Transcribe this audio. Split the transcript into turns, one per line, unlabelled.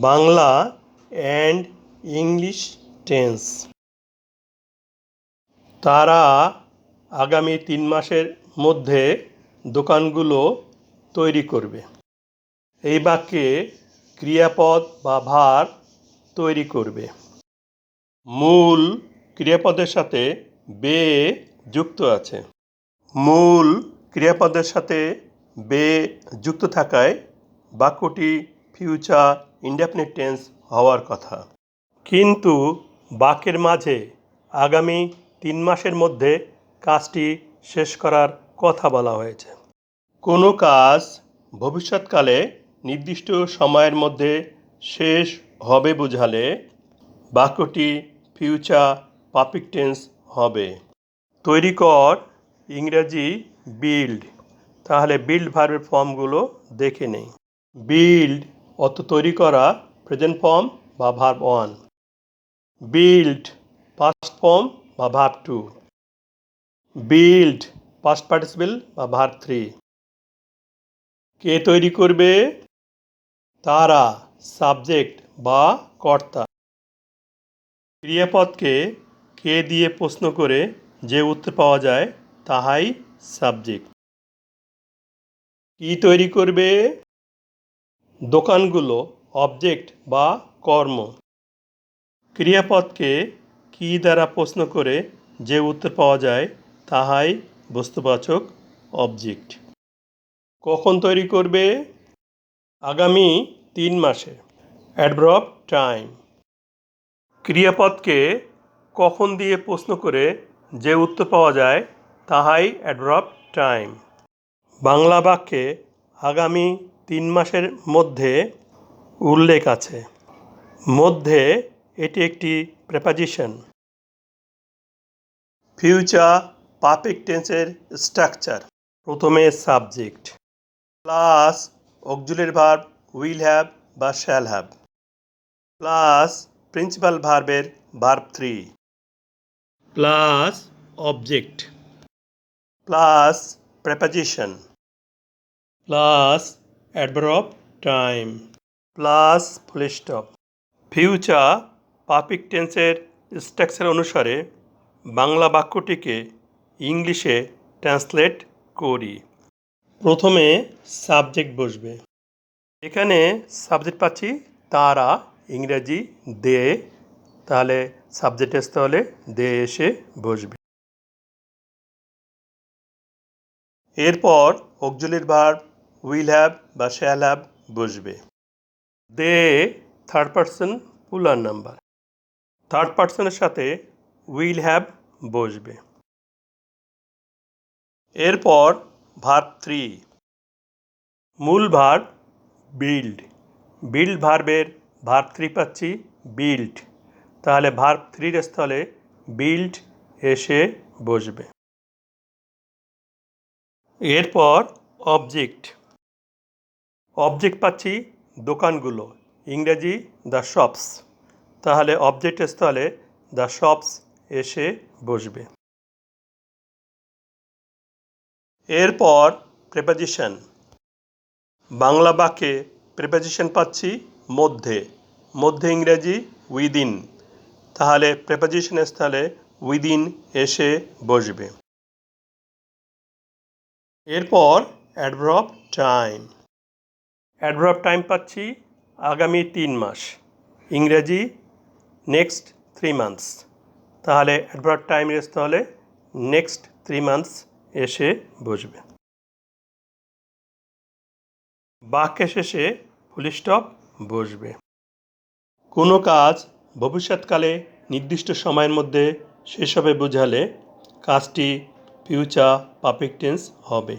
Bangla and English tense. তারা আগামী 3 মাসের মধ্যে দোকানগুলো তৈরি করবে। এই বাক্যে ক্রিয়াপদ বা ভার্ব তৈরি করবে। মূল ক্রিয়াপদের সাথে বে যুক্ত আছে। মূল ক্রিয়াপদের সাথে বে যুক্ত থাকায় বাক্যটি ফিউচার ইনডেফিনিট টেন্স হওয়ার কথা। কিন্তু বাক্যের মাঝে আগামী 3 মাসের মধ্যে কাজটি শেষ করার কথা বলা হয়েছে। কোনো কাজ ভবিষ্যৎকালে নির্দিষ্ট সময়ের মধ্যে শেষ হবে বোঝালে বাক্যটি ফিউচার পারফেক্ট টেন্স হবে। তৈরি কর ইংরেজি বিল্ড। তাহলে বিল্ড ভার্বের ফর্মগুলো দেখে নেই। বিল্ড অর্থ তৈরি করা, প্রেজেন্ট ফর্ম বা ভার্ব 1। বিল্ড পাস্ট ফর্ম বা ভার্ব 2। বিল্ড পাস্ট পার্টিসিপল বা ভার্ব 3। কে তৈরি করবে? তারা সাবজেক্ট বা কর্তা। ক্রিয়াপদকে কে দিয়ে প্রশ্ন করে যে উত্তর পাওয়া যায় তাহাই সাবজেক্ট। কি তৈরি করবে? দোকানগুলো অবজেক্ট বা কর্ম। ক্রিয়াপদকে কি দ্বারা প্রশ্ন করে যে উত্তর পাওয়া যায় তাহাই বস্তুবাচক অবজেক্ট। কখন তৈরি করবে? আগামী 3 মাসে। Adverb time. ক্রিয়াপদকে কখন দিয়ে প্রশ্ন করে যে উত্তর পাওয়া যায় তাহাই অ্যাডভার্ব টাইম। বাংলা বাক্যে আগামী 3 মাসের মধ্যে উল্লেখ আছে। মধ্যে এটি একটি প্রেপোজিশন। ফিউচার পারফেক্ট টেন্সের স্ট্রাকচার। প্রথমে subject plus auxiliary verb will have বা শ্যাল হ্যাভ প্লাস প্রিন্সিপাল ভার্বের verb 3 plus object plus preposition plus adverb time plus full stop. Future perfect টেন্সের স্ট্রাকচার অনুসারে বাংলা বাক্যটিকে ইংলিশে ট্রান্সলেট করি। প্রথমে সাবজেক্ট বসবে। এখানে সাবজেক্ট পাচ্ছি তারা, ইংরেজি দে। তাহলে সাবজেক্ট আসতে হলে দে এসে বসবে। এরপর অক্সিলিয়ারি ভার্ব উইল হ্যাভ বা শ্যাল হ্যাভ বসবে। They third person plural number. Third পারসনের সাথে উইল হ্যাভ বসবে। এরপর ভার্ব 3। মূল ভার্ব বিল্ড। বিল্ড ভার্বের ভার্ব 3 পাচ্ছি বিল্ড। তাহলে ভার্ব 3 এর স্থলে বিল্ড এসে বসবে। এরপর অবজেক্ট। অবজেক্ট পাচ্ছি দোকানগুলো, ইংরেজি দ্য শপস। তাহলে অবজেক্টের স্থলে দ্য শপস এসে বসবে। এরপর প্রেপোজিশন। বাংলা বাক্যে প্রেপোজিশন পাচ্ছি মধ্যে। মধ্যে ইংরেজি উইদিন। তাহলে প্রেপোজিশনের স্থলে উইদিন এসে বসবে। এরপর অ্যাডভার্ব টাইম। অ্যাডভার্ব টাইম পাচ্ছি আগামী 3 মাস, ইংরেজি নেক্সট 3 মান্থস। তাহলে অ্যাডভার্ব টাইমের স্থলে নেক্সট 3 মান্থস এসে বসবে। বাক্যের শেষে ফুল স্টপ বসবে। কোনো কাজ ভবিষ্যৎকালে নির্দিষ্ট সময়ের মধ্যে শেষ হবে বোঝালে কাজটি ফিউচার পারফেক্ট টেন্স হবে।